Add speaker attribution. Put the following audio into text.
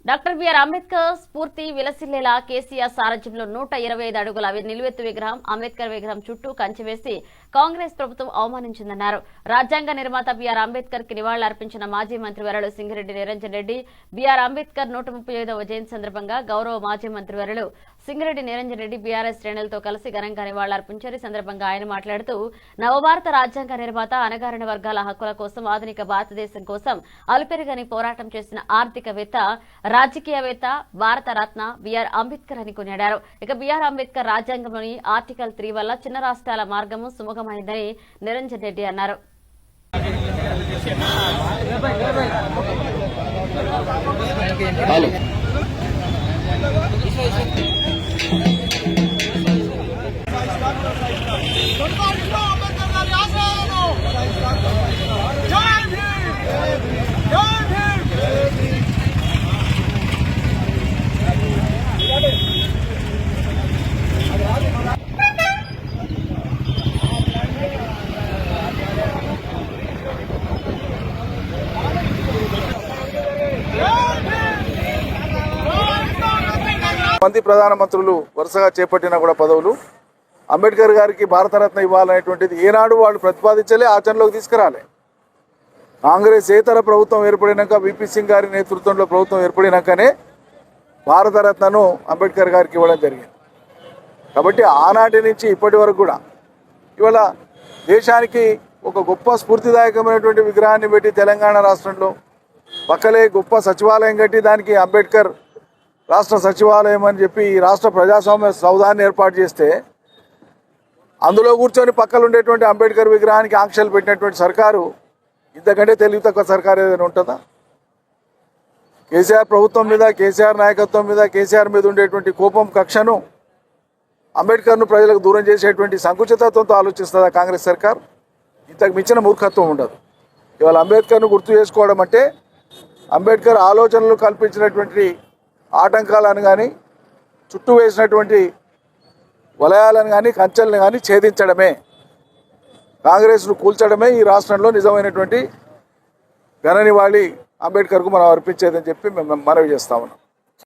Speaker 1: Doctor BR Ambedkar స్ఫూర్తి విలసిల్లేలా కేసీఆర్ సారథ్యంలో 125 అడుగుల నిలువెత్తు విగ్రహం అంబేద్కర్ విగ్రహం చుట్టూ కంచె వేసి కాంగ్రెస్ ప్రభుత్వం అవమానించిందన్నారు. రాజ్యాంగ నిర్మాత బిఆర్ అంబేద్కర్ కి నివాళులర్పించిన మాజీ మంత్రివర్యులు సింగిరెడ్డి నిరంజన్ రెడ్డి బిఆర్ అంబేద్కర్ 135వ జయంతి సందర్భంగా గౌరవ మాజీ మంత్రివర్యులు సింగిరెడ్డి నిరంజన్ రెడ్డి బీఆర్ఎస్ శ్రేణులతో కలిసి ఘనంగా నివాళులర్పించారు. ఈ సందర్భంగా ఆయన మాట్లాడుతూ నవభారత రాజ్యాంగ నిర్మాత అణగారిన వర్గాల హక్కుల కోసం ఆధునిక భారతదేశం కోసం అలుపెరుగని పోరాటం చేసిన ఆర్థికవేత్త రాజకీయవేత్త భారత రత్న బిఆర్ అంబేద్కర్ అని కొనియాడారు. ఇక బిఆర్ అంబేద్కర్ రాజ్యాంగంలోని ఆర్టికల్ 3 వల్ల చిన్న రాష్ట్రాల మార్గము సుముఖమైందని నిరంజన్ రెడ్డి అన్నారు.
Speaker 2: మంది ప్రధానమంత్రులు వరుసగా చేపట్టిన కూడా పదవులు అంబేద్కర్ గారికి భారతరత్న ఇవ్వాలనేటువంటిది ఏనాడు వాళ్ళు ప్రతిపాదించలే, ఆచరణలోకి తీసుకురాలే. కాంగ్రెస్ ఏతర ప్రభుత్వం ఏర్పడినాక విపి సింగ్ గారి నేతృత్వంలో ప్రభుత్వం ఏర్పడినాకనే భారతరత్నను అంబేద్కర్ గారికి ఇవ్వడం జరిగింది. కాబట్టి ఆనాటి నుంచి ఇప్పటి వరకు కూడా ఇవాళ దేశానికి ఒక గొప్ప స్ఫూర్తిదాయకమైనటువంటి విగ్రహాన్ని పెట్టి తెలంగాణ రాష్ట్రంలో పక్కలే గొప్ప సచివాలయం కట్టి దానికి అంబేద్కర్ రాష్ట్ర సచివాలయం అని చెప్పి ఈ రాష్ట్ర ప్రజాస్వామ్య సౌధాన్ని ఏర్పాటు చేస్తే అందులో కూర్చొని పక్కలు ఉండేటువంటి అంబేద్కర్ విగ్రహానికి ఆంక్షలు పెట్టినటువంటి సర్కారు ఇంతకంటే తెలివి తక్కువ సర్కారు ఏదైనా ఉంటుందా? కేసీఆర్ ప్రభుత్వం మీద, కేసీఆర్ నాయకత్వం మీద, కేసీఆర్ మీద ఉండేటువంటి కోపం, కక్షను అంబేద్కర్ను ప్రజలకు దూరం చేసేటువంటి సంకుచితత్వంతో ఆలోచిస్తుందా కాంగ్రెస్ సర్కార్? ఇంతకు మించిన మూర్ఖత్వం ఉండదు. ఇవాళ అంబేద్కర్ను గుర్తు చేసుకోవడం అంటే అంబేద్కర్ ఆలోచనలు కల్పించినటువంటి ఆటంకాలను కానీ, చుట్టూ వేసినటువంటి వలయాలను కానీ, కంచెలను కానీ ఛేదించడమే, కాంగ్రెస్ను కూల్చడమే ఈ రాష్ట్రంలో నిజమైనటువంటి ఘన నివాళి అంబేద్కర్కు మనం అర్పించేదని చెప్పి మేము మనవి చేస్తా ఉన్నాం.